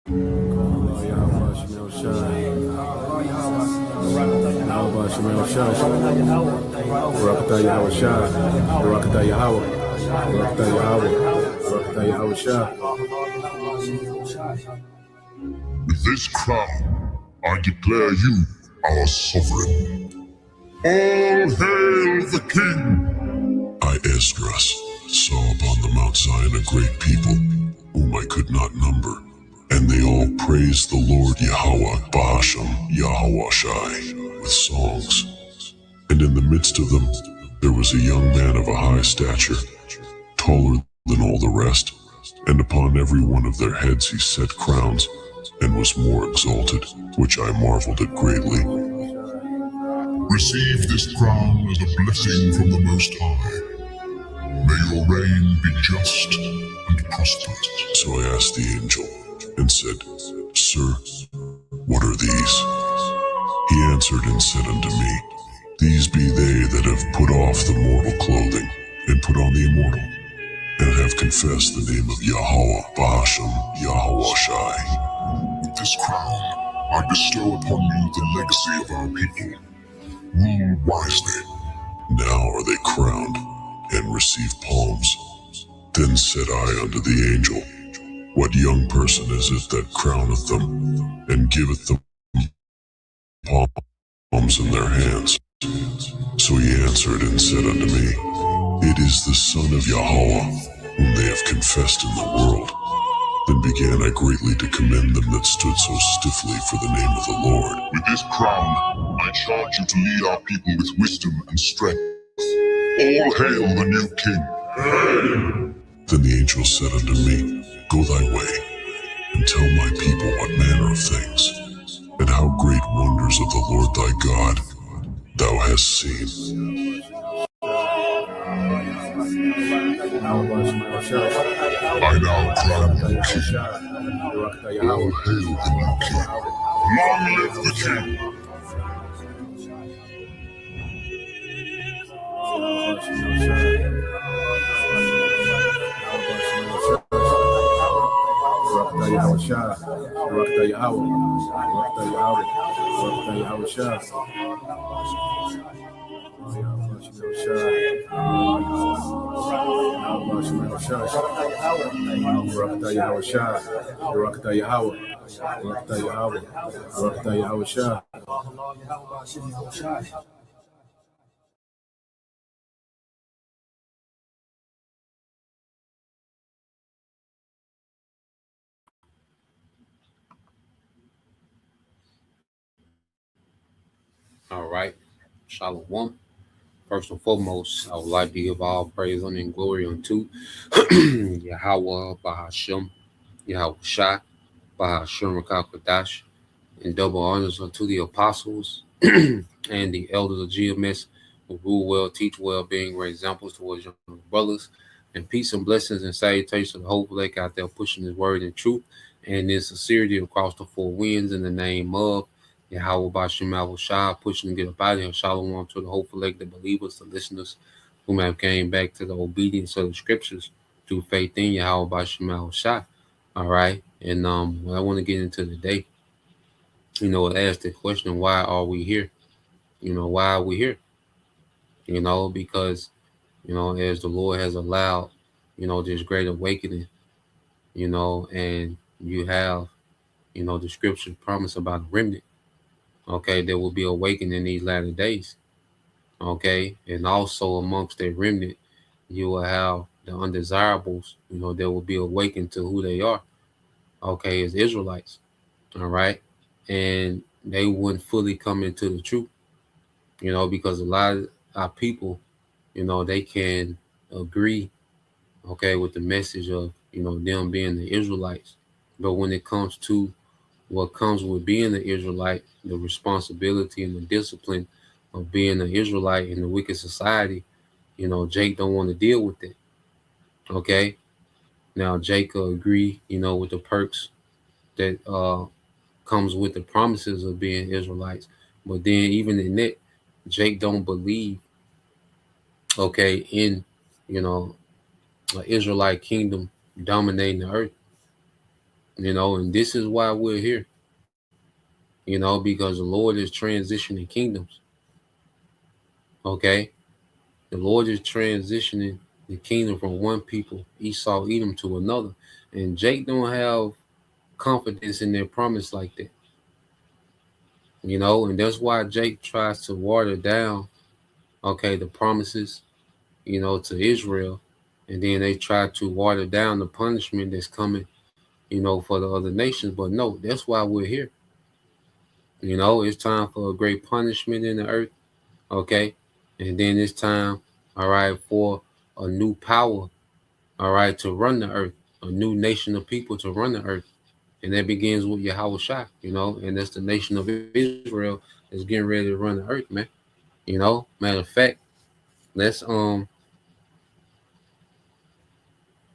With this crown, I declare you our sovereign. All hail the king! I, Esdras, saw upon the Mount Zion a great people, whom I could not number, and they all praised the Lord Yahweh, Bahashem, Yahweh Shai, with songs. And in the midst of them, there was a young man of a high stature, taller than all the rest, and upon every one of their heads he set crowns, and was more exalted, which I marveled at greatly. Receive this crown as a blessing from the Most High. May your reign be just and prosperous. So I asked the angel, and said, Sir, what are these? He answered and said unto me, These be they that have put off the mortal clothing, and put on the immortal, and have confessed the name of Yahweh, Bahashem, Yahweh Shai. With this crown, I bestow upon you the legacy of our people. Rule wisely. Now are they crowned, and receive palms. Then said I unto the angel, What young person is it that crowneth them, and giveth them palms in their hands? So he answered and said unto me, It is the Son of Yahweh, whom they have confessed in the world. Then began I greatly to commend them that stood so stiffly for the name of the Lord. With this crown, I charge you to lead our people with wisdom and strength. All hail the new king. Hail! Then the angel said unto me, Go thy way, and tell my people what manner of things, and how great wonders of the Lord thy God thou hast seen. I now crown you king. All hail the new king. Long live the king. All right. Shalom. First and foremost, I would like to give all praise, honor, and glory unto Yahweh, Bahashem, Yahweh Shai, Bahashem Rakakadash, and double honors unto the apostles and the elders of GMS who rule well, teach well, being great examples towards young brothers. And peace and blessings and salutations to the whole lake out there pushing his word in truth and in sincerity across the four winds in the name of Yahweh Bashim Yahweh Shah, pushing to get up out of here. Shalom to the hopeful lake, the believers, the listeners who have came back to the obedience of the scriptures through faith in Yahweh Bashim Yahweh Shah. All right. And what I want to get into today, ask the question, why are we here? Why are we here? Because, as the Lord has allowed, this great awakening, and you have, the scripture promise about a remnant, okay, that will be awakened in these latter days, okay, and also amongst that remnant, you will have the undesirables, that will be awakened to who they are, okay, as Israelites, all right, and they wouldn't fully come into the truth, because a lot of our people, they can agree, okay, with the message of, them being the Israelites. But when it comes to what comes with being the Israelite, the responsibility and the discipline of being an Israelite in the wicked society, Jake don't want to deal with it. Okay. Now Jake agree, with the perks that comes with the promises of being Israelites. But then even in that, Jake don't believe, okay, in, an Israelite kingdom dominating the earth. And this is why we're here, because the Lord is transitioning kingdoms. Okay. The Lord is transitioning the kingdom from one people, Esau, Edom, to another. And Jake don't have confidence in their promise like that. And that's why Jake tries to water down, okay, the promises, to Israel. And then they try to water down the punishment that's coming, for the other nations. But no, that's why we're here. It's time for a great punishment in the earth, okay? And then it's time, all right, for a new power, all right, to run the earth, a new nation of people to run the earth. And that begins with Yahweh Shai, and that's the nation of Israel that's getting ready to run the earth, man. Matter of fact, let's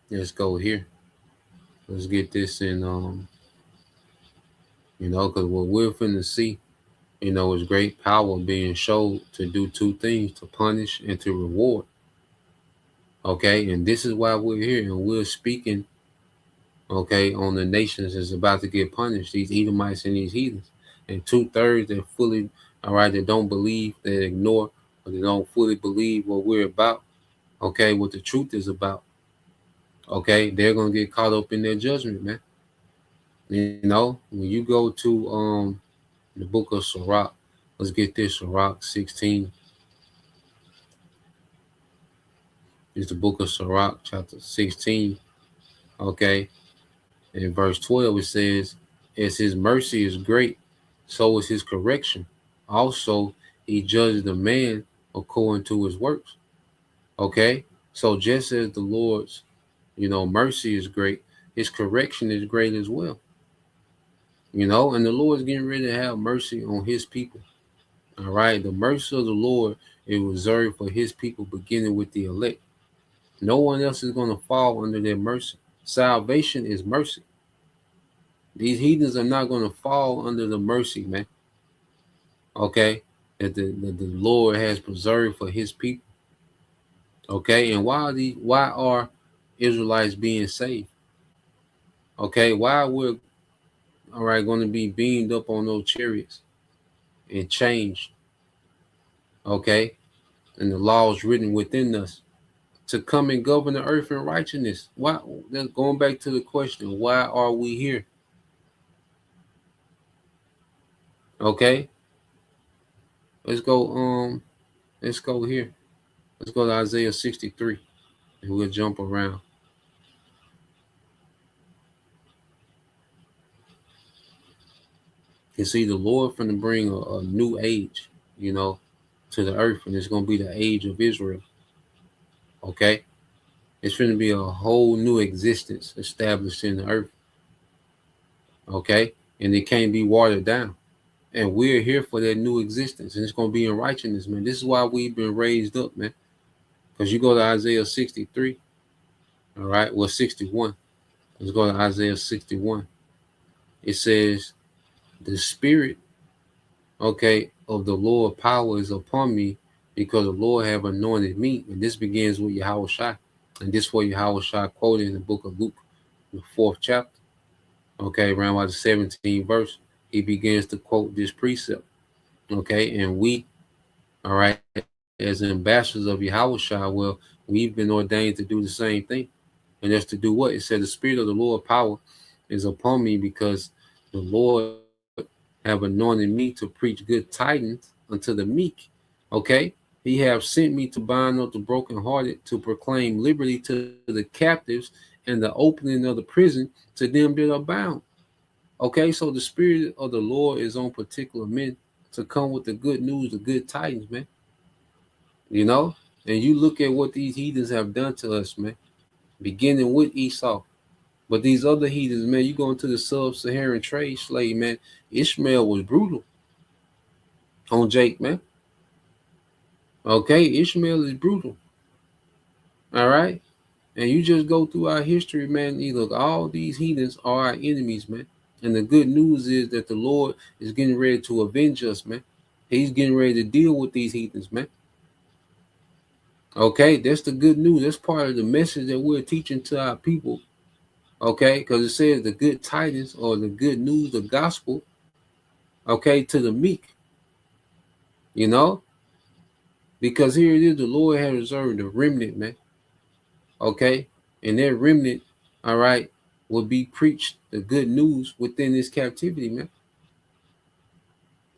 let's go here. Let's get this in because what we're finna see, is great power being showed to do two things, to punish and to reward. Okay, and this is why we're here, and we're speaking, okay, on the nations that's about to get punished, these Edomites and these heathens. And 2/3 that fully, all right, that don't believe, that ignore, or they don't fully believe what we're about, okay, what the truth is about. Okay, they're gonna get caught up in their judgment, man. When you go to the book of Sirach, let's get this, Sirach 16. It's the book of Sirach, chapter 16. Okay. In verse 12, it says, as his mercy is great, so is his correction. Also, he judges the man according to his works. Okay. So just as the Lord's, mercy is great, his correction is great as well. And the Lord's getting ready to have mercy on his people. All right. The mercy of the Lord is reserved for his people, beginning with the elect. No one else is going to fall under their mercy. Salvation is mercy. These heathens are not going to fall under the mercy, man. Okay, that the Lord has preserved for his people. Okay, and why are Israelites being saved? Okay, why we're all right going to be beamed up on those chariots and changed? Okay, and the laws written within us to come and govern the earth in righteousness. Why? Going back to the question, why are we here? Okay, let's go. Let's go here. Let's go to Isaiah 63, and we'll jump around. You see, the Lord finna bring a new age, to the earth, and it's gonna be the age of Israel. Okay, it's finna be a whole new existence established in the earth. Okay, and it can't be watered down. And we're here for that new existence, and it's gonna be in righteousness, man. This is why we've been raised up, man. Because you go to Isaiah 63, all right, well 61. Let's go to Isaiah 61. It says, the Spirit, okay, of the Lord power is upon me, because the Lord have anointed me. And this begins with Yahweh Shai. And this is what Yahweh Shai quoted in the book of Luke, the 4th chapter. Okay, around about the 17th verse, he begins to quote this precept. Okay, and we, all right, as ambassadors of Yahweh Shai, well, we've been ordained to do the same thing. And that's to do what? It said, the Spirit of the Lord power is upon me, because the Lord have anointed me to preach good tidings unto the meek. Okay, he have sent me to bind up the brokenhearted, to proclaim liberty to the captives, and the opening of the prison to them that are bound. Okay, so the Spirit of the Lord is on particular men to come with the good news, the good tidings, man. And you look at what these heathens have done to us, man, beginning with Esau. But these other heathens, man, you go into the sub-Saharan trade slave, man, Ishmael was brutal on Jake, man. Okay, Ishmael is brutal. All right. And you just go through our history, man. You look, all these heathens are our enemies, man. And the good news is that the Lord is getting ready to avenge us, man. He's getting ready to deal with these heathens, man. Okay, that's the good news. That's part of the message that we're teaching to our people. Okay, because it says the good tidings or the good news, the gospel, okay, to the meek, you know, because here it is, the Lord has reserved a remnant, man. Okay, and that remnant, all right, will be preached the good news within this captivity, man.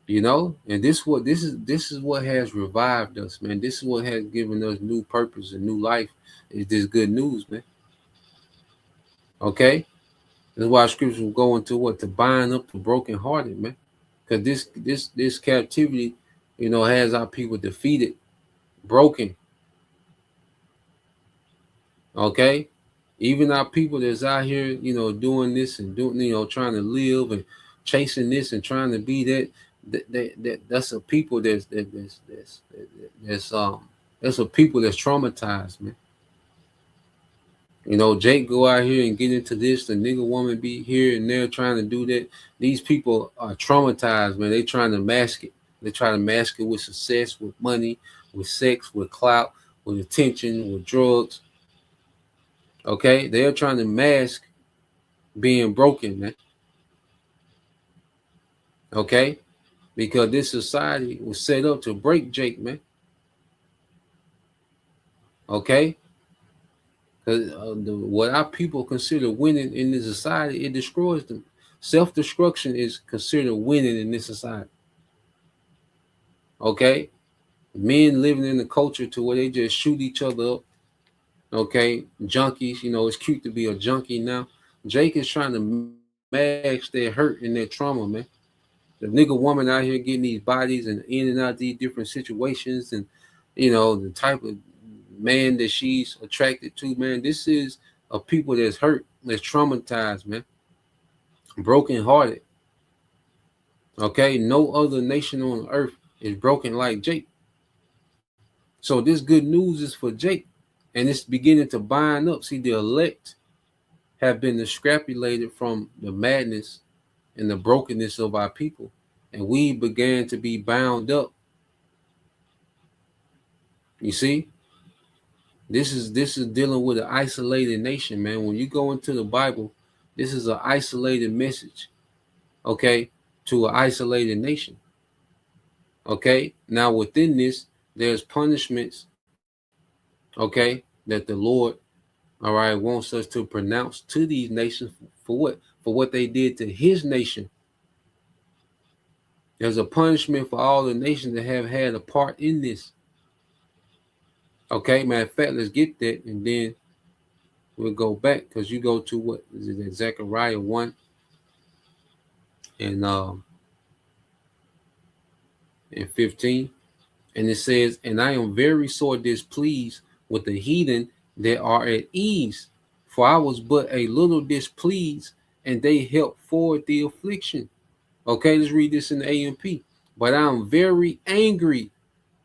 You know, and this is what has revived us, man. This is what has given us new purpose and new life. Is this good news, man? Okay, that's why scripture will go into what to bind up the brokenhearted, man. Because this captivity, you know, has our people defeated, broken. Okay, even our people that's out here, you know, doing this and doing, you know, trying to live and chasing this and trying to be that's a people that's a people that's traumatized, man. You know, Jake go out here and get into this, the nigga woman be here and they're trying to do that. These people are traumatized, man. They trying to mask it. They try to mask it with success, with money, with sex, with clout, with attention, with drugs. Okay, they're trying to mask being broken, man. Okay, because this society was set up to break Jake, man. Okay, because what our people consider winning in this society, it destroys them. Self-destruction is considered winning in this society. Okay, men living in a culture to where they just shoot each other up. Okay, junkies. You know, it's cute to be a junkie now. Jake is trying to mask their hurt and their trauma, man. The nigga woman out here getting these bodies and in and out these different situations, and you know the type of man that she's attracted to, man. This is a people that's hurt, that's traumatized, man, broken hearted. Okay, no other nation on earth is broken like Jake. So this good news is for Jake, and it's beginning to bind up. See, the elect have been extrapolated from the madness and the brokenness of our people, and we began to be bound up. You see, this is dealing with an isolated nation, man. When you go into the Bible, this is an isolated message, okay, to an isolated nation. Okay, now within this, there's punishments, okay, that the Lord, all right, wants us to pronounce to these nations for what? For what they did to his nation. There's a punishment for all the nations that have had a part in this. Okay, matter of fact, let's get that, and then we'll go back because you go to what is it, Zechariah 1 and 15, and it says, "And I am very sore displeased with the heathen that are at ease, for I was but a little displeased, and they helped forward the affliction." Okay, let's read this in the AMP. "But I am very angry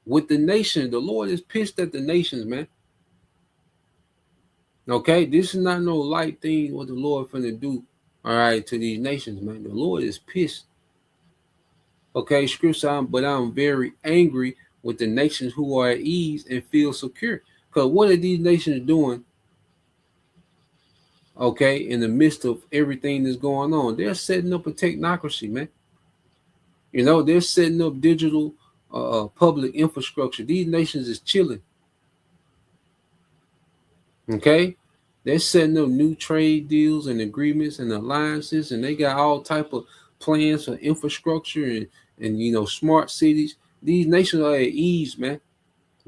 with the nation." The Lord is pissed at the nations, man. Okay, this is not no light thing what the Lord finna do, all right, to these nations, man. The Lord is pissed. Okay, scripture, but I'm very angry with the nations who are at ease and feel secure. Because what are these nations doing? Okay, in the midst of everything that's going on, they're setting up a technocracy, man. You know, they're setting up digital public infrastructure. These nations is chilling. Okay, they're setting up new trade deals and agreements and alliances, and they got all type of plans for infrastructure and you know smart cities. These nations are at ease, man.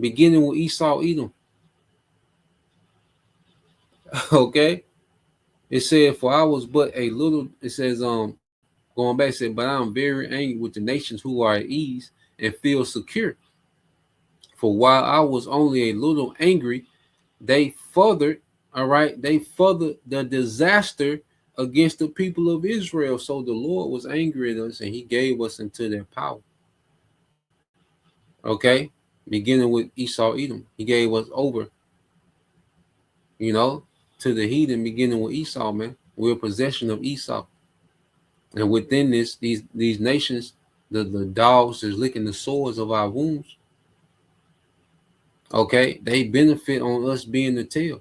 Beginning with Esau, Edom. Okay, it said, "For I was but a little." It says, going back, it said, "But I am very angry with the nations who are at ease and feel secure. For while I was only a little angry, they furthered, all right, they furthered the disaster against the people of Israel." So the Lord was angry at us and he gave us into their power. Okay, beginning with Esau, Edom, he gave us over, you know, to the heathen, beginning with Esau, man. We're possession of Esau. And within this, these nations, the dogs is licking the sores of our wounds. Okay, they benefit on us being the tail.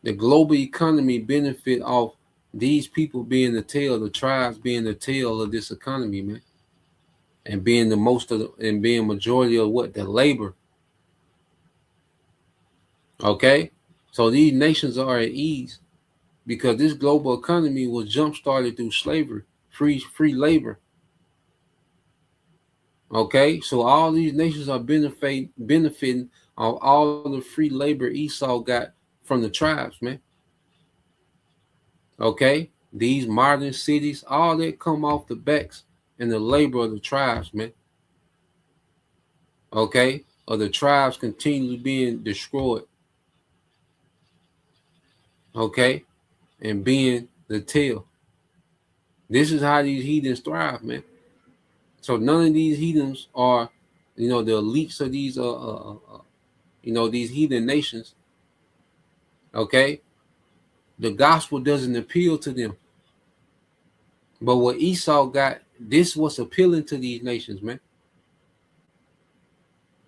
The global economy benefit off these people being the tail, the tribes being the tail of this economy, man, and being the most of and being majority of what the labor. Okay, so these nations are at ease because this global economy was jump started through slavery, free labor. Okay, so all these nations are benefiting of all the free labor Esau got from the tribes, man. Okay, these modern cities, all that come off the backs and the labor of the tribes, man. Okay, of the tribes continually being destroyed. Okay, and being the tail. This is how these heathens thrive, man. So none of these heathens are, the elites of these, these heathen nations. Okay, the gospel doesn't appeal to them. But what Esau got, this was appealing to these nations, man.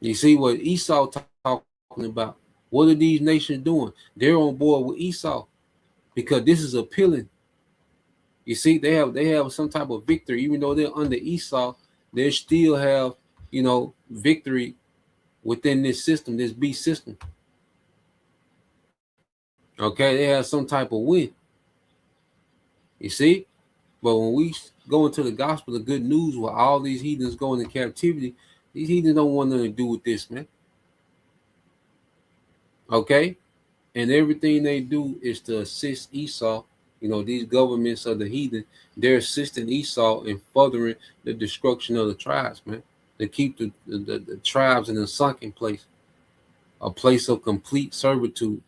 You see what Esau talking about? What are these nations doing? They're on board with Esau because this is appealing. You see, they have some type of victory, even though they're under Esau. They still have victory within this system, this beast system. Okay, they have some type of win. You see, but when we go into the gospel, the good news, where all these heathens go into captivity, these heathens don't want nothing to do with this, man. Okay, and everything they do is to assist Esau. These governments of the heathen, they're assisting Esau in furthering the destruction of the tribes, man. To keep the tribes in a sunken place, a place of complete servitude,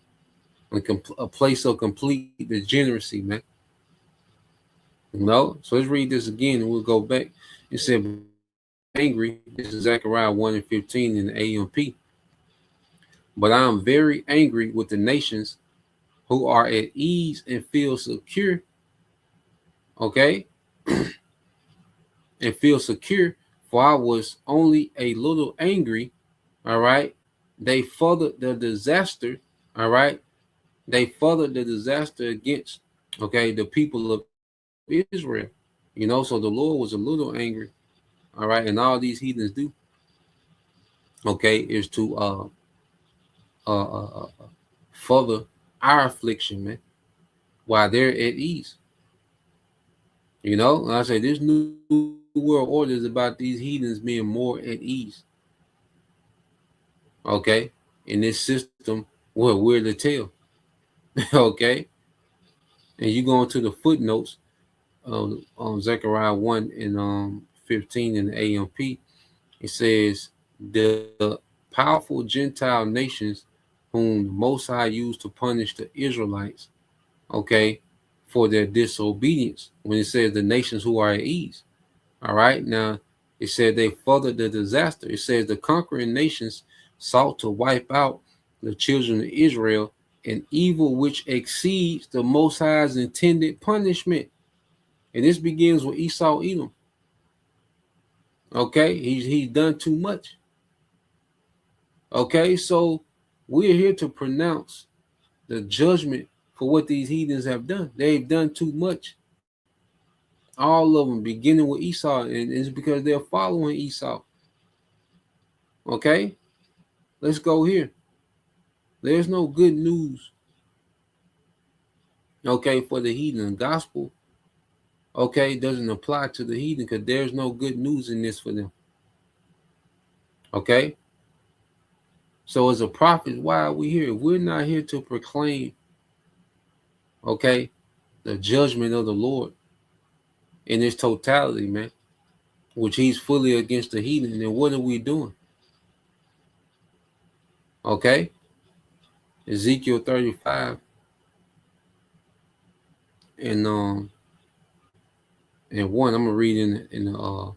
a place of complete degeneracy, man. So let's read this again and we'll go back. It said, angry. This is Zechariah 1 and 15 in the AMP. But I am very angry with the nations who are at ease and feel secure. Okay? And feel secure, for I was only a little angry. All right? They furthered the disaster. All right? They furthered the disaster against, the people of Israel. So the Lord was a little angry. All right? And all these heathens do, is to further our affliction, man, while they're at ease. And I say this new world order is about these heathens being more at ease. Okay, in this system where we're the tail. Okay, and you go into the footnotes on Zechariah 1 and 15 in the AMP. It says the powerful Gentile nations whom the Most High used to punish the Israelites, for their disobedience. When it says the nations who are at ease, all right. Now it said they furthered the disaster. It says the conquering nations sought to wipe out the children of Israel, an evil which exceeds the Most High's intended punishment. And this begins with Esau Edom. Okay, he's done too much. Okay, so we're here to pronounce the judgment for what these heathens have done. They've done too much. All of them, beginning with Esau, and it's because they're following Esau. Okay, let's go here. There's no good news, for the heathen. Gospel, doesn't apply to the heathen because there's no good news in this for them. Okay, so as a prophet, why are we here? We're not here to proclaim, the judgment of the Lord in its totality, man, which he's fully against the heathen. And what are we doing? Okay, Ezekiel 35 and 1. I'm gonna read in the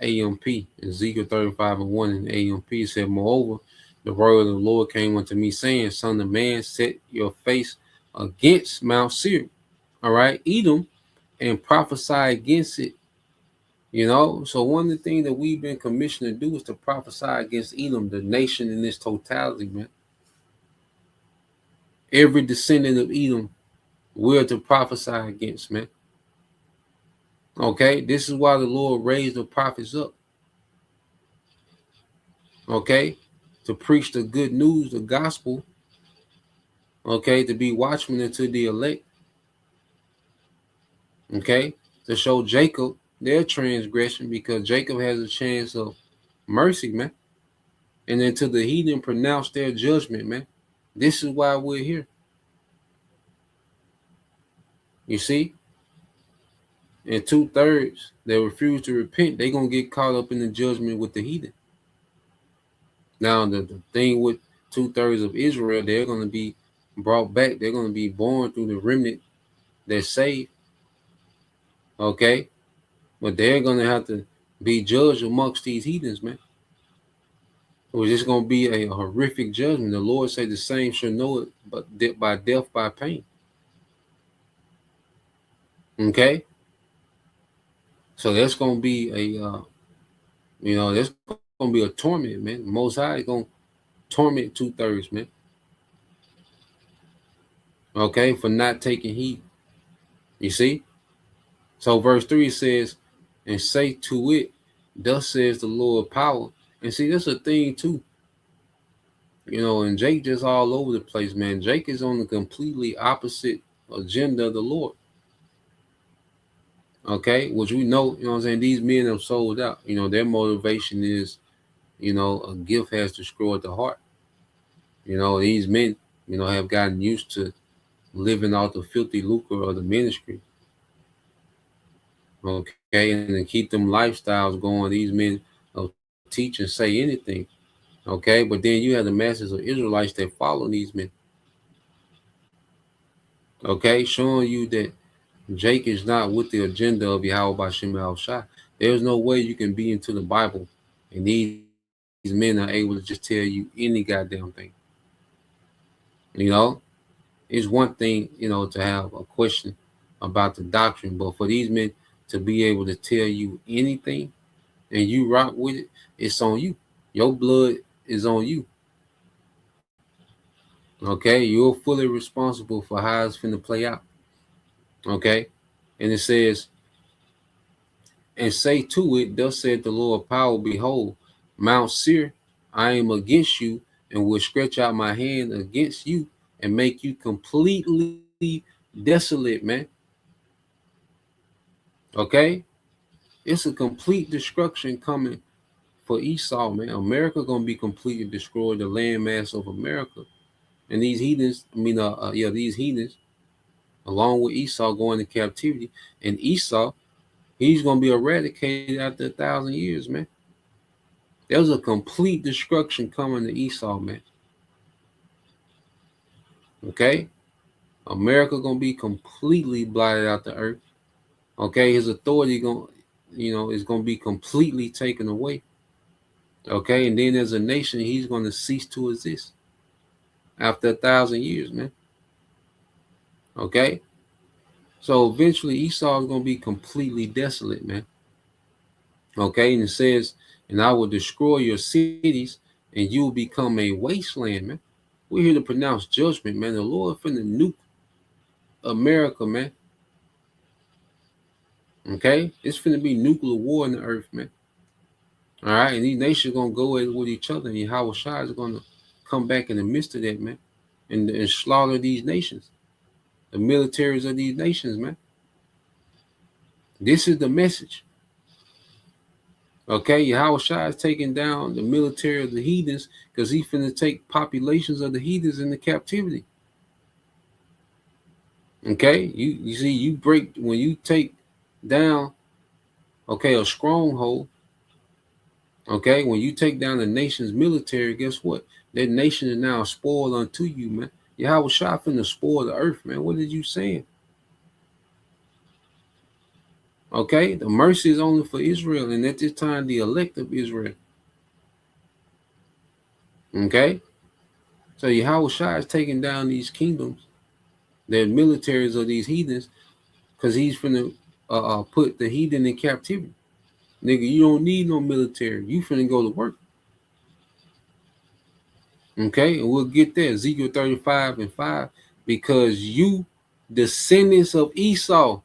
AMP. Ezekiel 35 and 1 in the AMP. It said, moreover, the word of the Lord came unto me, saying, son of man, set your face against Mount Seir, all right, Edom, and prophesy against it. So one of the things that we've been commissioned to do is to prophesy against Edom, the nation in its totality, man. Every descendant of Edom we're to prophesy against, man. Okay, this is why the Lord raised the prophets up. Okay, to preach the good news, the gospel. Okay, to be watchmen unto the elect. Okay, to show Jacob their transgression, because Jacob has a chance of mercy, man. And then to the heathen pronounce their judgment, man. This is why we're here. You see? And 2/3 that refuse to repent, they're going to get caught up in the judgment with the heathen. Now, the thing with 2/3 of Israel, they're going to be brought back. They're going to be born through the remnant that's saved. Okay? But they're going to have to be judged amongst these heathens, man. Or it's going to be a horrific judgment. The Lord said the same shall know it, but by death, by pain. Okay? So that's going to be that's going to be a torment, man. The Most High is going to torment 2/3, man. Okay? For not taking heed. You see? So verse 3 says, and say to it, thus says the Lord power. And see, that's a thing too. And Jake just all over the place, man. Jake is on the completely opposite agenda of the Lord. Okay, which we know, what I'm saying, these men have sold out. Their motivation is, a gift has destroyed the heart. These men, have gotten used to living out the filthy lucre of the ministry. Okay, and to keep them lifestyles going, these men teach and say anything. Okay, but then you have the masses of Israelites that follow these men. Okay, showing you that Jake is not with the agenda of Yahweh B'Shem Yahushua. There's no way you can be into the Bible and these men are able to just tell you any goddamn thing. It's one thing, to have a question about the doctrine, but for these men to be able to tell you anything and you rock with it, it's on you. Your blood is on you. Okay, you're fully responsible for how it's finna play out. Okay, and it says, and say to it, thus said the Lord power, behold, Mount Seir, I am against you, and will stretch out my hand against you and make you completely desolate, man. Okay, it's a complete destruction coming for Esau, man. America gonna be completely destroyed, the landmass of America, and these heathens. These heathens, along with Esau, going into captivity, and Esau, he's gonna be eradicated after 1,000 years, man. There's a complete destruction coming to Esau, man. Okay, America gonna be completely blotted out the earth. Okay, his authority is gonna be completely taken away. Okay, and then as a nation, he's gonna cease to exist after 1,000 years, man. Okay, so eventually Esau is gonna be completely desolate, man. Okay, and it says, and I will destroy your cities, and you will become a wasteland, man. We're here to pronounce judgment, man. The Lord finna nuke America, man. Okay, it's finna be nuclear war in the earth, man. All right, and these nations gonna go at it with each other, and Yahweh Shai is gonna come back in the midst of that, man, and slaughter these nations, the militaries of these nations, man. This is the message. Okay, Yahweh Shai is taking down the military of the heathens because he's finna take populations of the heathens into captivity. Okay, you see, you break when you take down, okay, a stronghold. Okay, when you take down the nation's military, guess what? That nation is now spoiled unto you, man. Yahweh Shai finna spoil the earth, man. What did you saying? Okay, the mercy is only for Israel, and at this time, the elect of Israel. Okay, so Yahweh Shai is taking down these kingdoms, the militaries of these heathens, because he's finna put the heathen in captivity. Nigga, you don't need no military. You finna go to work. Okay, and we'll get there. Ezekiel 35 and 5. Because you, descendants of Esau,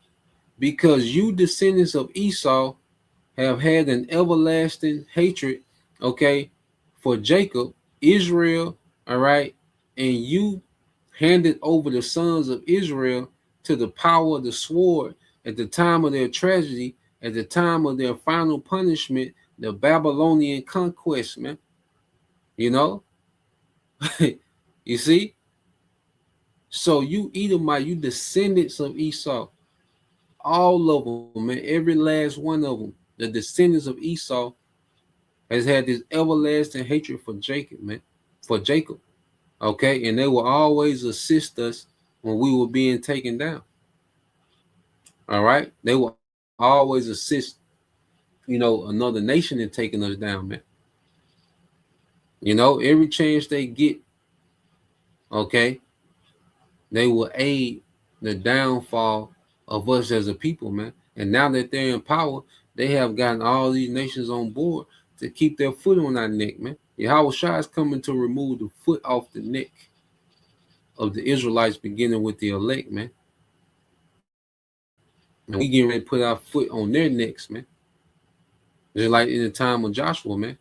have had an everlasting hatred, okay, for Jacob, Israel, all right, and you handed over the sons of Israel to the power of the sword at the time of their tragedy, at the time of their final punishment, the Babylonian conquest, man. You know, you see? So you Edomite, you descendants of Esau, all of them, man, every last one of them, the descendants of Esau has had this everlasting hatred for Jacob, man, for Jacob. Okay, and they will always assist us when we were being taken down. All right, they will always assist, another nation in taking us down, man. Every chance they get, okay, they will aid the downfall of us as a people, man. And now that they're in power, they have gotten all these nations on board to keep their foot on our neck, man. Yahweh Shai is coming to remove the foot off the neck of the Israelites, beginning with the elect, man. And we getting ready to put our foot on their necks, man. Just like in the time of Joshua, man.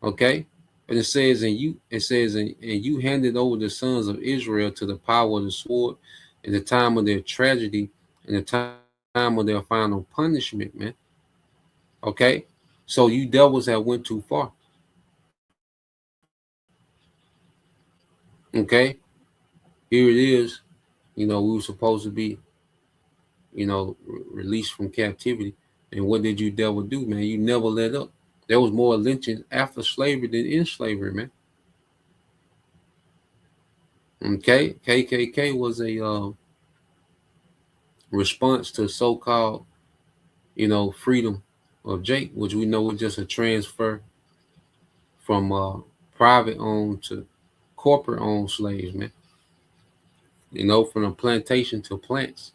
Okay? And it says, and you handed over the sons of Israel to the power of the sword in the time of their tragedy, in the time of their final punishment, man. Okay? So you devils have went too far. Okay? Here it is. We were supposed to be, released from captivity. And what did you devil do, man? You never let up. There was more lynching after slavery than in slavery, man. Okay? KKK was a response to so-called, freedom of Jake, which we know was just a transfer from private owned to corporate owned slaves, man. From a plantation to plants.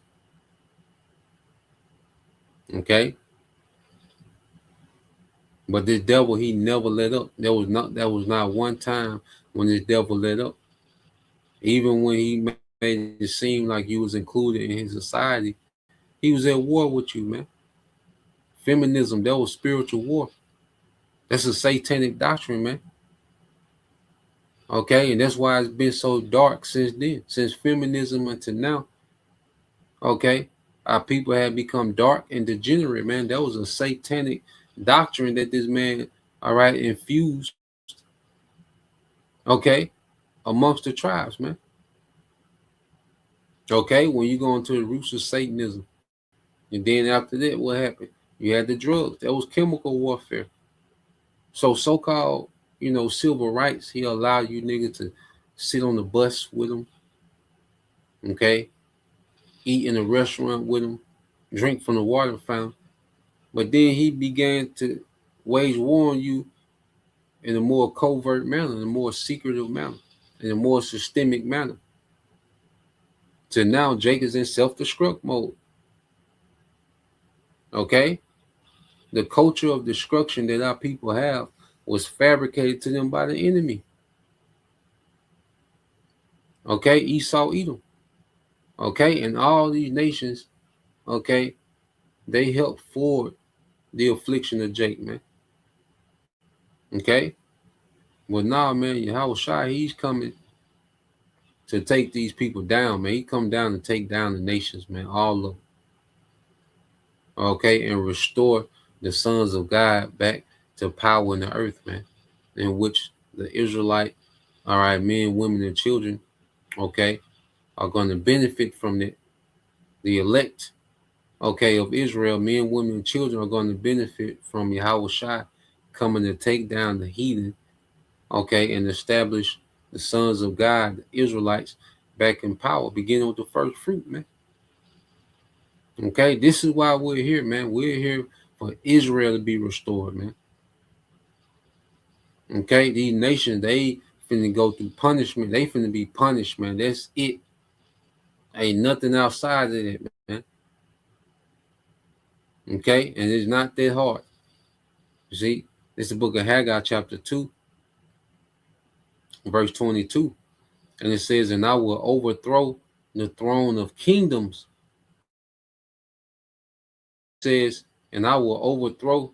Okay. But this devil, he never let up. There was not one time when this devil let up. Even when he made it seem like you was included in his society, he was at war with you, man. Feminism, that was spiritual war. That's a satanic doctrine, man. Okay, and that's why it's been so dark since then, since feminism until now. Okay, our people have become dark and degenerate, man. That was a satanic doctrine that this man, all right, infused, okay, amongst the tribes, man. Okay, when you go into the roots of Satanism, and then after that, what happened? You had the drugs. That was chemical warfare. So-called, civil rights. He allowed you niggas to sit on the bus with him. Okay, eat in a restaurant with him, drink from the water fountain. But then he began to wage war on you in a more covert manner, in a more secretive manner, in a more systemic manner. To now, Jake is in self-destruct mode. Okay? The culture of destruction that our people have was fabricated to them by the enemy. Okay? Esau, Edom. Okay? And all these nations, okay, they helped forward the affliction of Jake, man. Okay? Well, now, man, Yahweh Shai, he's coming to take these people down, man. He come down to take down the nations, man, all of them. Okay, and restore the sons of God back to power in the earth, man, in which the Israelite, all right, men, women, and children, okay, are going to benefit from it. The elect, okay, of Israel, men, women, and children are going to benefit from Yahweh Shai coming to take down the heathen, okay, and establish the sons of God, the Israelites, back in power, beginning with the first fruit, man. Okay, this is why we're here, man. We're here for Israel to be restored, man. Okay, these nations, they finna go through punishment. They finna be punished, man. That's it. Ain't nothing outside of it, man. Okay, and it's not that hard. You see, this is the book of Haggai, chapter 2. verse 22. And it says, and I will overthrow the throne of kingdoms. It says, and I will overthrow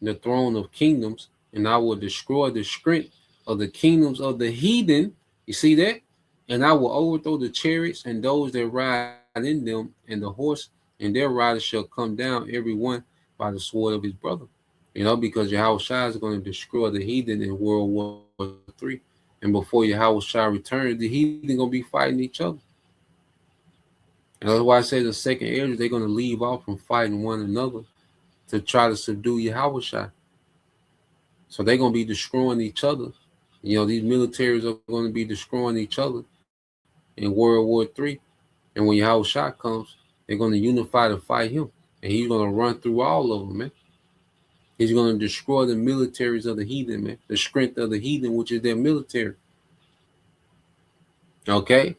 the throne of kingdoms, and I will destroy the strength of the kingdoms of the heathen. You see that? And I will overthrow the chariots and those that ride in them, and the horse and their riders shall come down, every one by the sword of his brother. Because Yahushua is going to destroy the heathen in World War III. And before Yahushua returns, the heathen going to be fighting each other. And that's why I say the second area, they're going to leave off from fighting one another to try to subdue Yahushua. So they're going to be destroying each other. These militaries are going to be destroying each other in World War III. And when Yahushua comes, they're going to unify to fight him. And he's going to run through all of them, man. He's going to destroy the militaries of the heathen, man. The strength of the heathen, which is their military. Okay?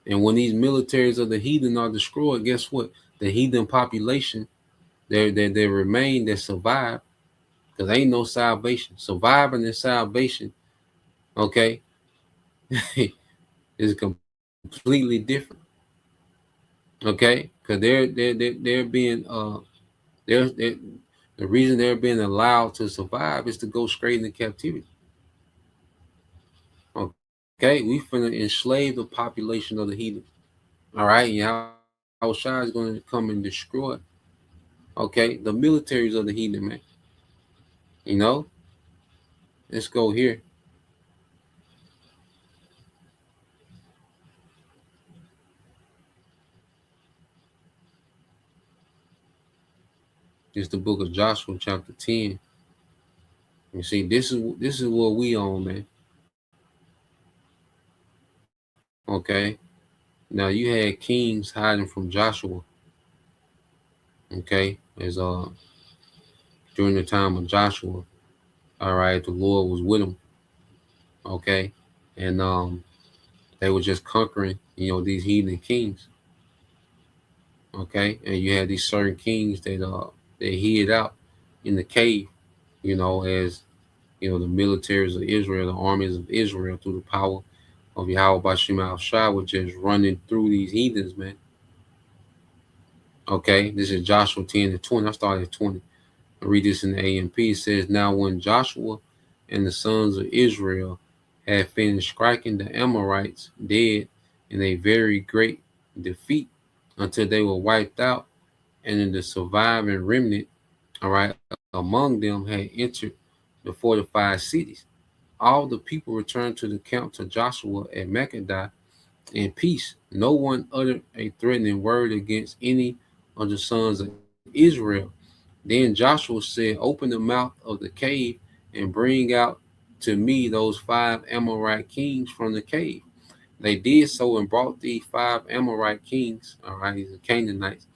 And when these militaries of the heathen are destroyed, guess what? The heathen population, they remain, they survive. Because ain't no salvation. Surviving and salvation, okay, is completely different. Okay? Because they're being the reason they're being allowed to survive is to go straight into captivity. Okay, we finna enslave the population of the heathen. All right, Yahushua is going to come and destroy, okay, the militaries of the heathen, man. Let's go here. It's the book of Joshua, chapter 10. You see, this is what we on, man. Okay. Now you had kings hiding from Joshua. Okay, as during the time of Joshua, all right, the Lord was with them. Okay, and they were just conquering, these heathen kings. Okay, and you had these certain kings that they hid out in the cave, as the militaries of Israel, the armies of Israel, through the power of Yahweh Bashim al-Shah, were just running through these heathens, man. Okay, this is Joshua 10 and 20. I started at 20. I read this in the AMP. It says, now when Joshua and the sons of Israel had finished striking the Amorites dead in a very great defeat until they were wiped out, and in the surviving remnant, all right, among them had entered the fortified cities. All the people returned to the camp to Joshua at Makkedah in peace. No one uttered a threatening word against any of the sons of Israel. Then Joshua said, open the mouth of the cave and bring out to me those 5 Amorite kings from the cave. They did so and brought the 5 Amorite kings, all right, these are Canaanites,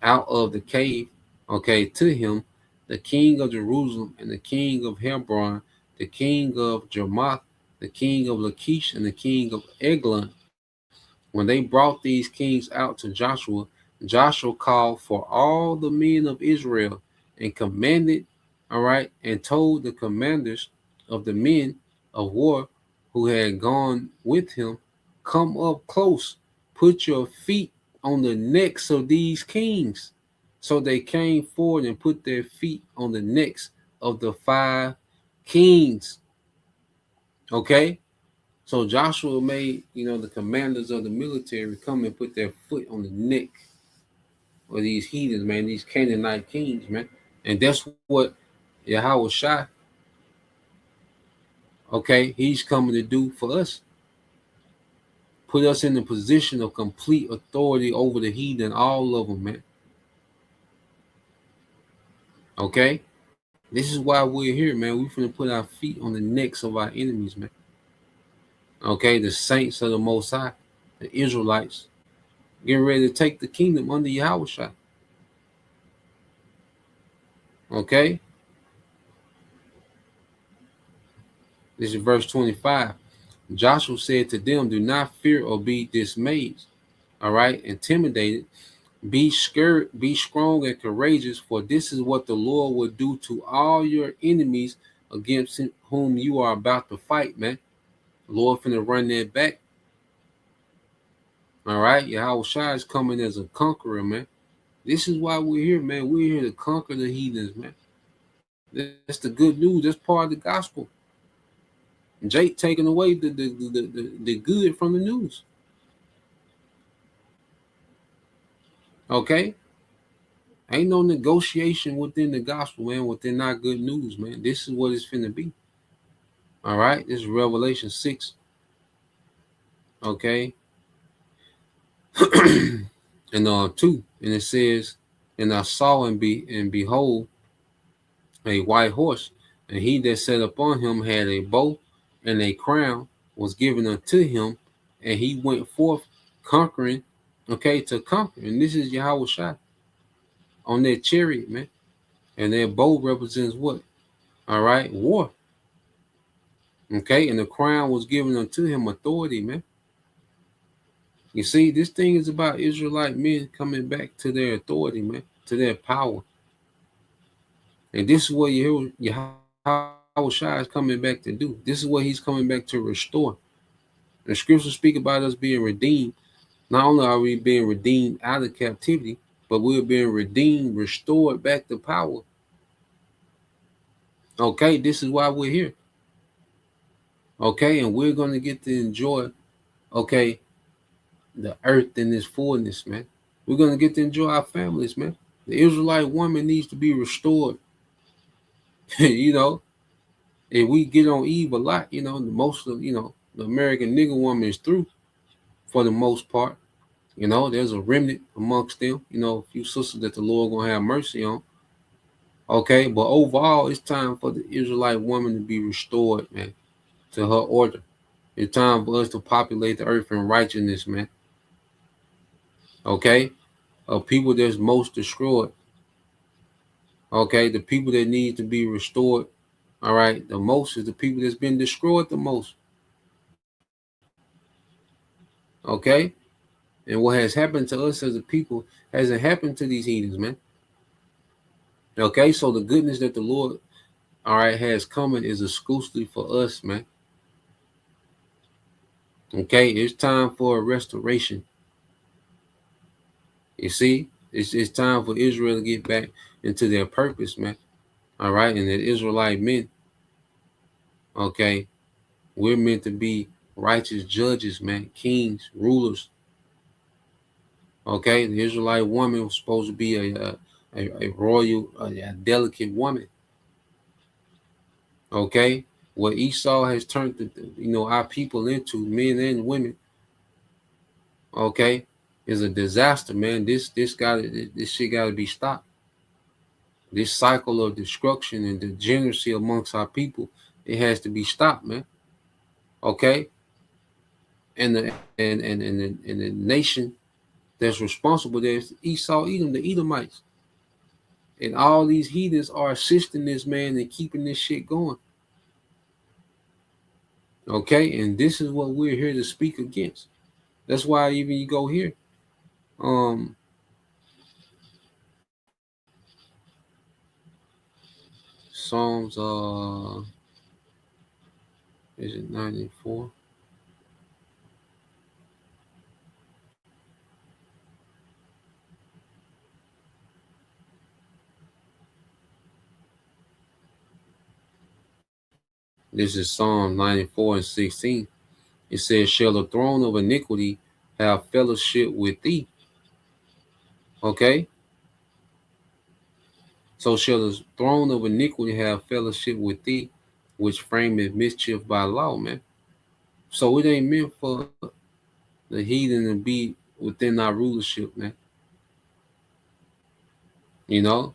out of the cave, okay, to him, the king of Jerusalem and the king of Hebron, the king of Jarmuth, the king of Lachish, and the king of Eglon. When they brought these kings out to Joshua, Joshua called for all the men of Israel and commanded, all right, and told the commanders of the men of war who had gone with him, come up close, put your feet on the necks of these kings. So they came forward and put their feet on the necks of the 5 kings. Okay? So Joshua made, the commanders of the military come and put their foot on the neck of these heathens, man, these Canaanite kings, man. And that's what Yahushua, okay, he's coming to do for us. Put us in the position of complete authority over the heathen, all of them, man. Okay? This is why we're here, man. We're finna put our feet on the necks of our enemies, man. Okay? The saints of the Most High, the Israelites, getting ready to take the kingdom under Yahushua. Okay? This is verse 25. Joshua said to them, do not fear or be dismayed, all right, intimidated. Be scared, be strong and courageous, for this is what the Lord will do to all your enemies against whom you are about to fight, man. Lord finna run that back. All right, Yahweh Shai is coming as a conqueror, man. This is why we're here, man. We're here to conquer the heathens, man. That's the good news. That's part of the gospel. Jake taking away the good from the news. Okay? Ain't no negotiation within the gospel, man, within our good news, man. This is what it's finna be. All right? This is Revelation 6. Okay? and 2. And it says, and I saw and behold a white horse, and he that sat upon him had a bow, and a crown was given unto him, and he went forth conquering, okay, to conquer. And this is Yahweh Shai on that chariot, man. And that bow represents what? All right, war. Okay, and the crown was given unto him authority, man. You see, this thing is about Israelite men coming back to their authority, man, to their power. And this is what Yahweh Shai is coming back to do. This is what he's coming back to restore. The scriptures speak about us being redeemed. Not only are we being redeemed out of captivity, but we're being redeemed, restored back to power. Okay, this is why we're here. Okay, and we're going to get to enjoy, okay, the earth in its fullness, man. We're going to get to enjoy our families, man. The Israelite woman needs to be restored. You know, if we get on Eve a lot, you know, most of, you know, the American nigger woman is through for the most part. You know, there's a remnant amongst them, you know, a few sisters that the Lord going to have mercy on. Okay, but overall, it's time for the Israelite woman to be restored, man, to her order. It's time for us to populate the earth in righteousness, man. Okay, of people that's most destroyed. Okay, the people that need to be restored, all right, the most is the people that's been destroyed the most. Okay, and what has happened to us as a people hasn't happened to these heathens, man. Okay, so the goodness that the Lord, all right, has coming is exclusively for us, man. Okay, it's time for a restoration. You see, it's time for Israel to get back into their purpose, man. All right, and the Israelite men, okay, we're meant to be righteous judges, man, kings, rulers. Okay, the Israelite woman was supposed to be a royal, a delicate woman. Okay, what Esau has turned, you know, our people into, men and women. Okay, is a disaster, man. This shit got to be stopped. This cycle of destruction and degeneracy amongst our people, it has to be stopped, man. Okay, and the nation that's responsible there is Esau, Edom, the Edomites, and all these heathens are assisting this man and keeping this shit going. Okay, and this is what we're here to speak against. That's why even you go here, Psalms, is it 94? This is Psalm 94 and 16. It says, shall the throne of iniquity have fellowship with thee? Okay. So shall the throne of iniquity have fellowship with thee, which frameth mischief by law, man. So it ain't meant for the heathen to be within our rulership, man. You know,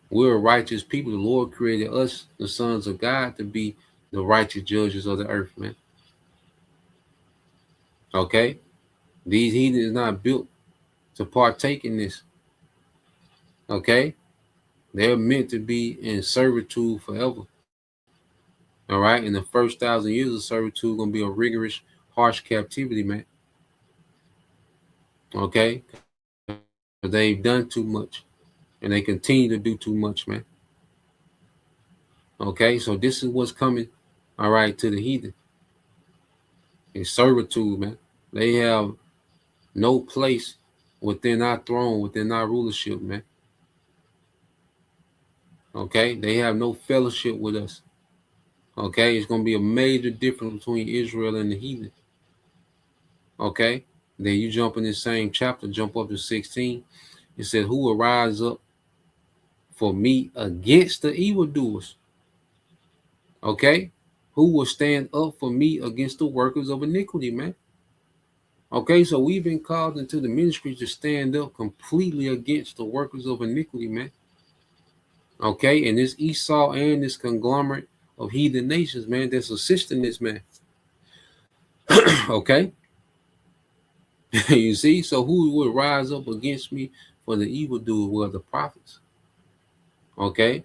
we're a righteous people. The Lord created us, the sons of God, to be the righteous judges of the earth, man. Okay? These heathens is not built to partake in this. Okay? They're meant to be in servitude forever. All right? And the first 1,000 years of servitude gonna be a rigorous, harsh captivity, man. Okay? They've done too much. And they continue to do too much, man. Okay? So this is what's coming, all right, to the heathen. It's servitude, man. They have no place within our throne, within our rulership, man. Okay? They have no fellowship with us. Okay? It's going to be a major difference between Israel and the heathen. Okay? Then you jump in the same chapter, jump up to 16. It says, who will rise up for me against the evildoers? Okay? Who will stand up for me against the workers of iniquity, man? Okay, so we've been called into the ministry to stand up completely against the workers of iniquity, man. Okay, and this Esau and this conglomerate of heathen nations, man, that's assisting this man. Okay, you see, so who would rise up against me for the evildoer? Were the prophets. Okay,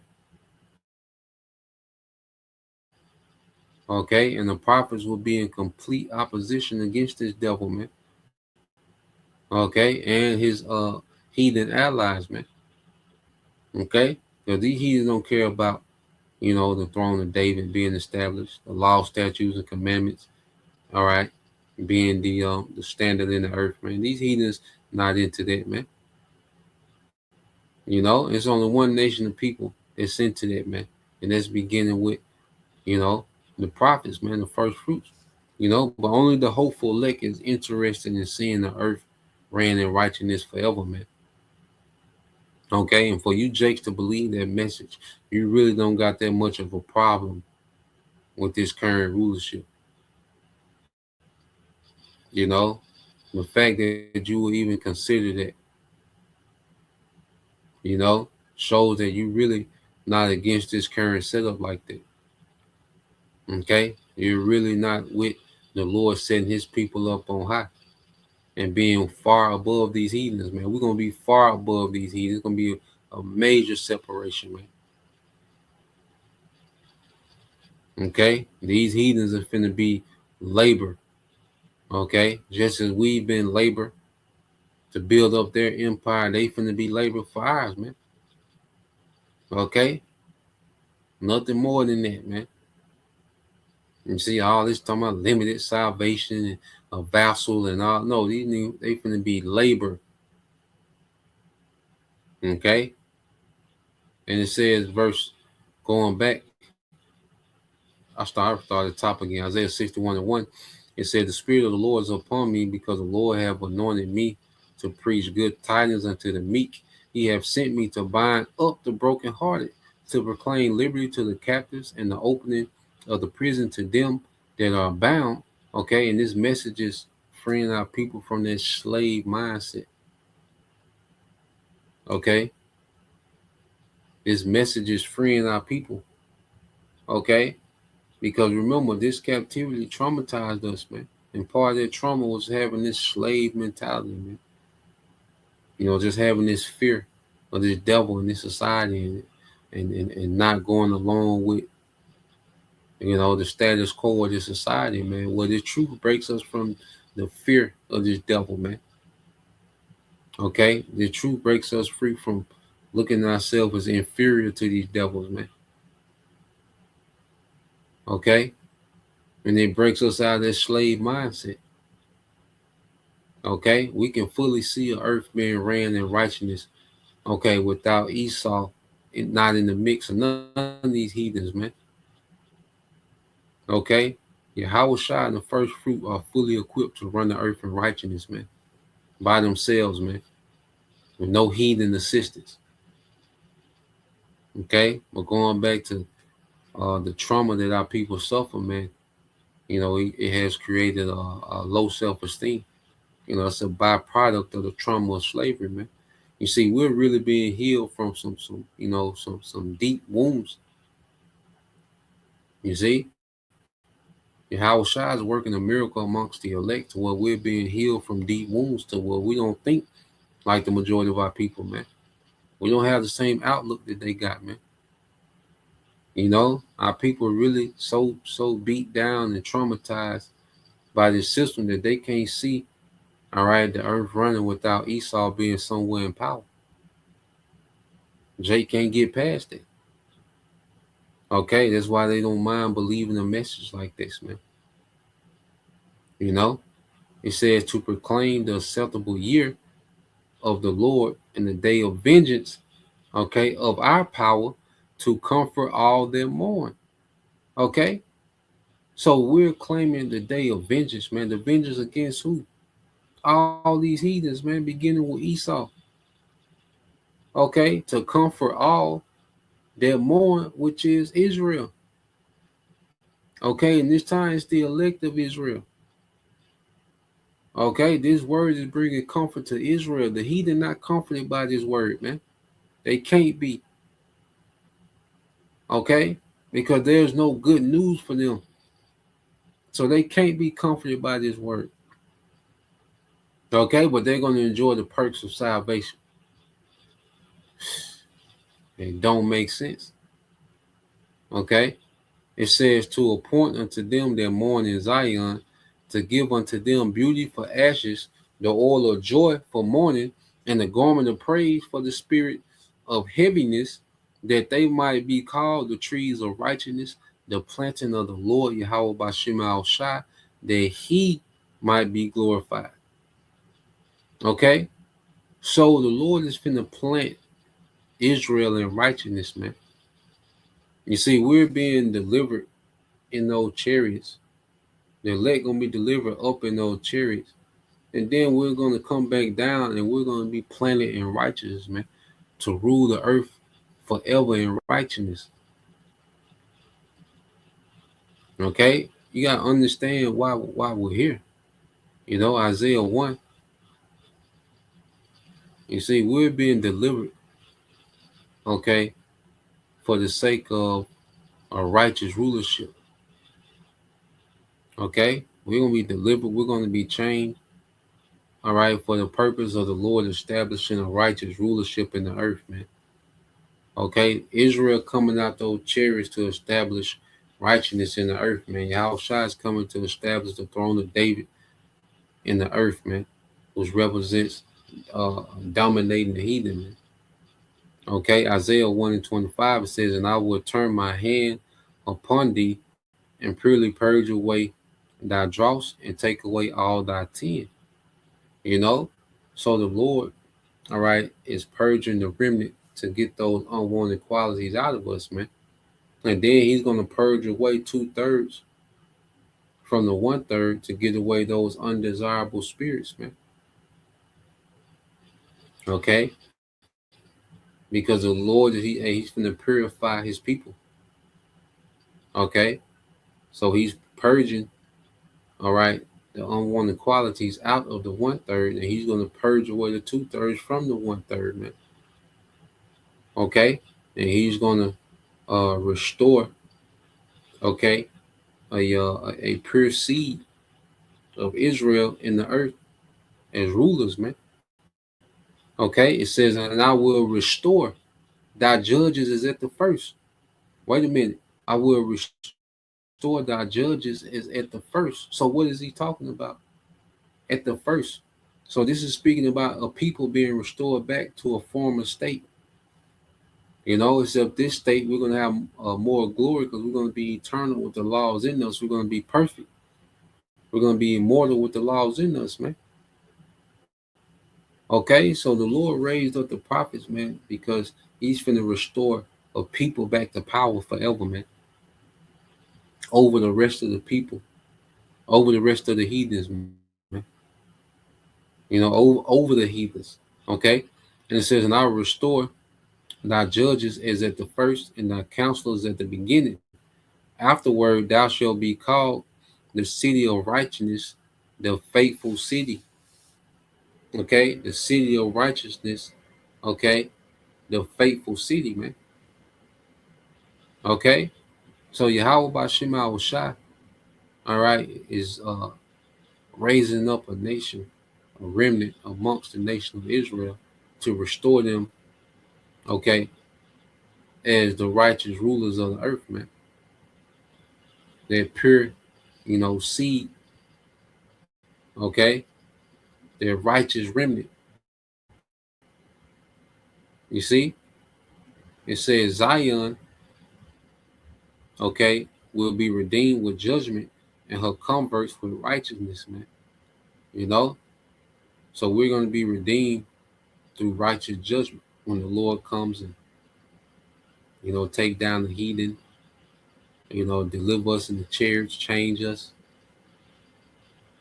okay, and the prophets will be in complete opposition against this devil, man. Okay, and his heathen allies, man. Okay, because these heathens don't care about, the throne of David being established, the law, statutes, and commandments. All right, being the standard in the earth, man. These heathens not into that, man. It's only one nation of people that's into that, man, and that's beginning with, you know, the prophets, man, the first fruits. But only the hopeful elect is interested in seeing the earth reign in righteousness forever, man. Okay, and for you Jakes to believe that message, you really don't got that much of a problem with this current rulership. You know, the fact that you would even consider that, shows that you really not against this current setup like that. Okay, you're really not with the Lord setting His people up on high and being far above these heathens, man. We're gonna be far above these heathens. It's gonna be a major separation, man. Okay, these heathens are finna be labor. Okay, just as we've been labor to build up their empire, they finna be labor for ours, man. Okay, nothing more than that, man. You see all this talking about limited salvation and a vassal and all. No, they finna be labor. Okay, and it says verse going back. I start at the top again. Isaiah 61:1. It said, "The Spirit of the Lord is upon me, because the Lord have anointed me to preach good tidings unto the meek. He have sent me to bind up the brokenhearted, to proclaim liberty to the captives, and the opening of the prison to them that are bound." Okay, and this message is freeing our people from that slave mindset. Okay, this message is freeing our people. Okay, because remember, this captivity traumatized us, man. And part of that trauma was having this slave mentality, man. Just having this fear of this devil in this society, and not going along with, the status quo of this society, man. Well, the truth breaks us from the fear of this devil, man. Okay? The truth breaks us free from looking at ourselves as inferior to these devils, man. Okay? And it breaks us out of that slave mindset. Okay? We can fully see an earth being ran in righteousness, okay, without Esau not in the mix of none of these heathens, man. Okay? Yahweh Shai and the first fruit are fully equipped to run the earth in righteousness, man. By themselves, man. With no heathen assistance. Okay? But going back to the trauma that our people suffer, man, it has created a low self-esteem. It's a byproduct of the trauma of slavery, man. You see, we're really being healed from some deep wounds. You see, Yahweh Shai is working a miracle amongst the elect to where we're being healed from deep wounds to where we don't think like the majority of our people, man. We don't have the same outlook that they got, man. Our people are really so beat down and traumatized by this system that they can't see, all right, the earth running without Esau being somewhere in power. Jake can't get past it. Okay, that's why they don't mind believing a message like this, man. You know, it says to proclaim the acceptable year of the Lord and the day of vengeance, okay, of our power to comfort all that mourn. Okay. So we're claiming the day of vengeance, man. The vengeance against who? All these heathens, man, beginning with Esau. Okay, to comfort all that mourn, which is Israel. Okay, and this time it's the elect of Israel. Okay, this word is bringing comfort to Israel. The heathen not comforted by this word, man. They can't be. Okay, because there's no good news for them. So they can't be comforted by this word. Okay, but they're going to enjoy the perks of salvation. It don't make sense. Okay, it says to appoint unto them that mourn in Zion, to give unto them beauty for ashes, the oil of joy for mourning, and the garment of praise for the spirit of heaviness, that they might be called the trees of righteousness, the planting of the Lord Yahweh Bashim Al Shai, that he might be glorified. Okay, so the Lord is finna plant Israel in righteousness, man. You see, we're being delivered in those chariots. The elect gonna be delivered up in those chariots. And then we're gonna come back down and we're gonna be planted in righteousness, man, to rule the earth forever in righteousness. Okay? You gotta understand why we're here. You know, Isaiah 1. You see, we're being delivered, okay, for the sake of a righteous rulership. Okay? We're gonna be delivered, we're gonna be changed, all right, for the purpose of the Lord establishing a righteous rulership in the earth, man. Okay, Israel coming out those chariots to establish righteousness in the earth, man. Yahushua is coming to establish the throne of David in the earth, man, which represents dominating the heathen, man. Okay, Isaiah 1 and 25, it says, and I will turn my hand upon thee and purely purge away thy dross and take away all thy sin. You know, so the Lord, all right, is purging the remnant to get those unwanted qualities out of us, man. And then he's going to purge away 2/3 from the 1/3 to get away those undesirable spirits, man. Okay? Because the Lord, he's going to purify his people. Okay? So he's purging, all right, the unwanted qualities out of the 1/3, and he's going to purge away the 2/3 from the 1/3, man. Okay? And he's going to restore, okay, a pure seed of Israel in the earth as rulers, man. Okay, it says, and I will restore thy judges as at the first. Wait a minute. I will restore thy judges as at the first. So what is he talking about? At the first. So this is speaking about a people being restored back to a former state. You know, except this state, we're going to have more glory because we're going to be eternal with the laws in us. We're going to be perfect. We're going to be immortal with the laws in us, man. Okay, so the Lord raised up the prophets, man, because he's finna restore a people back to power forever, man. Over the rest of the people, over the rest of the heathens, man. You know, over the heathens. Okay? And it says, and I will restore thy judges as at the first, and thy counselors at the beginning. Afterward, thou shalt be called the city of righteousness, the faithful city. Okay, the city of righteousness. Okay, the faithful city, man. Okay, so Yahweh Bashim Al Shai, all right, is raising up a nation, a remnant amongst the nation of Israel to restore them, okay, as the righteous rulers of the earth, man. They're pure, you know, seed, okay, they're righteous remnant. You see, it says Zion, okay, will be redeemed with judgment, and her converts with righteousness, man. You know? So we're going to be redeemed through righteous judgment when the Lord comes and, take down the heathen, deliver us in the chariots, change us.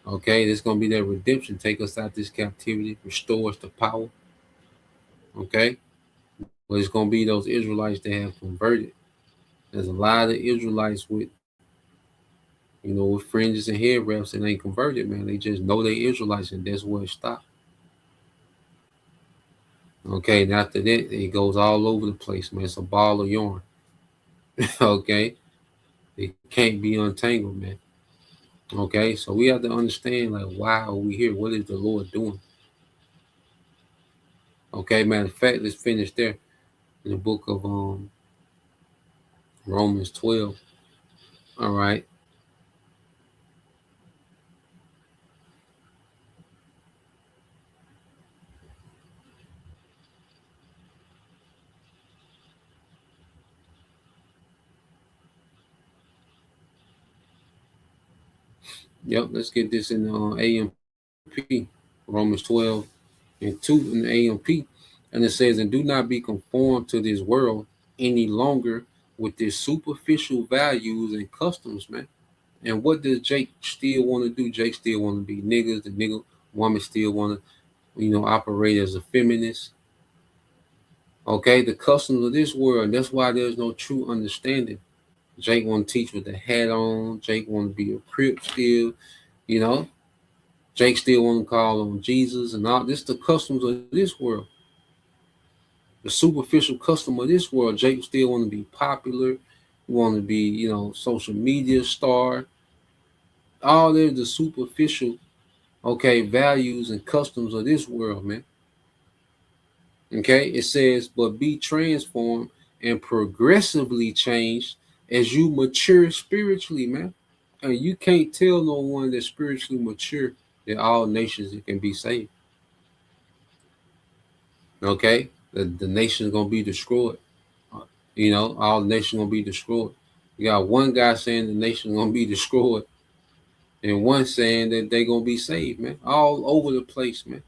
Okay, there's going to be that redemption, take us out this captivity, restore us to power. Okay, but it's going to be those Israelites that have converted. There's a lot of Israelites with fringes and head wraps that ain't converted, man. They just know they Israelites, and that's where it stopped. Okay, and after that, it goes all over the place, man. It's a ball of yarn. Okay, it can't be untangled, man. Okay, so we have to understand, like, why are we here? What is the Lord doing? Okay, matter of fact, let's finish there in the book of Romans 12. All right. Yep, let's get this in AMP. Romans 12 and 2 in the AMP. And it says, and do not be conformed to this world any longer with their superficial values and customs, man. And what does Jake still want to do? Jake still want to be niggas. The nigga woman still want to, operate as a feminist. Okay, the customs of this world. That's why there's no true understanding. Jake want to teach with the hat on. Jake want to be a crip still. You know, Jake still want to call on Jesus and all. This the customs of this world. The superficial custom of this world. Jake still want to be popular. He want to be, social media star. All there's the superficial, values and customs of this world, man. Okay, it says, but be transformed and progressively changed as you mature spiritually, man. And you can't tell no one that's spiritually mature that all nations can be saved. Okay, the nation's gonna be destroyed. All nations gonna be destroyed. You got one guy saying the nation's gonna be destroyed, and one saying that they gonna be saved, man. All over the place, man.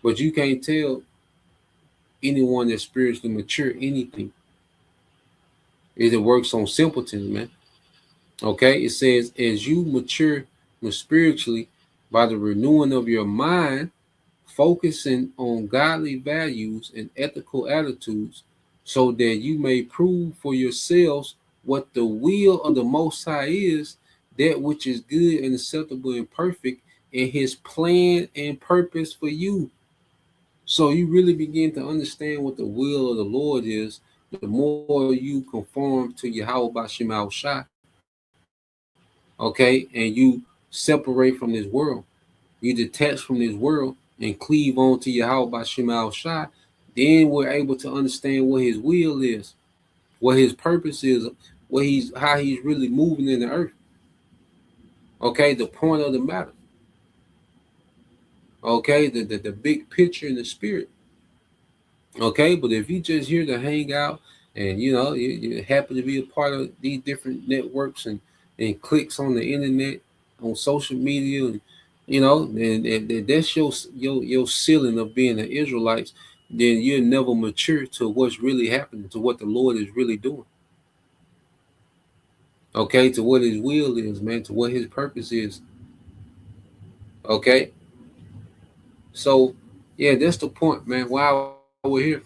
But you can't tell anyone that's spiritually mature anything. It works on simpletons, man. Okay, it says, as you mature spiritually by the renewing of your mind, focusing on godly values and ethical attitudes, so that you may prove for yourselves what the will of the Most High is, that which is good and acceptable and perfect, in His plan and purpose for you. So you really begin to understand what the will of the Lord is, the more you conform to Yahweh Bashim Shai, okay, and you separate from this world, you detach from this world and cleave on to Yahweh Bashim Shai, then we're able to understand what His will is, what His purpose is, how He's really moving in the earth. Okay, the point of the matter. Okay, the big picture in the spirit. Okay, but if you just here to hang out and you happen to be a part of these different networks and clicks on the internet, on social media, and and that's your ceiling of being an Israelite, then you'll never mature to what's really happening, to what the Lord is really doing. Okay, to what His will is, man, to what His purpose is. Okay, so yeah, that's the point, man. Why we're here.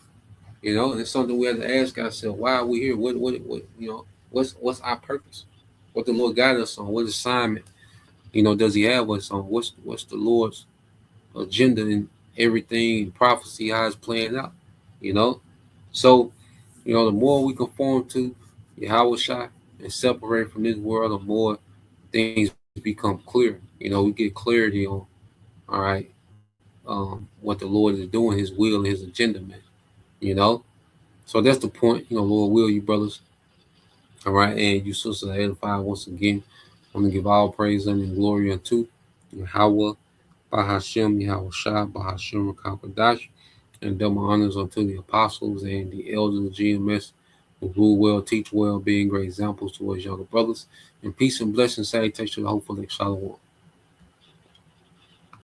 And it's something we have to ask ourselves: why are we here? What's our purpose? What the Lord guided us on? What assignment, does He have us on? What's the Lord's agenda and everything, prophecy, how it's playing out? You know, so the more we conform to Yahweh Shai and separate from this world, the more things become clear. We get clarity on, all right, what the Lord is doing, His will and His agenda, man. So that's the point. Lord will you, brothers. All right, and you sisters are edified once again. I want to give all praise and glory unto Yahweh, Bahashem, Yahweh Shah, Bahashem, Rakakadash, and double honors unto the apostles and the elders of GMS who rule well, teach well, being great examples towards younger brothers. And peace and blessings, salutation to the hopeful Shalom.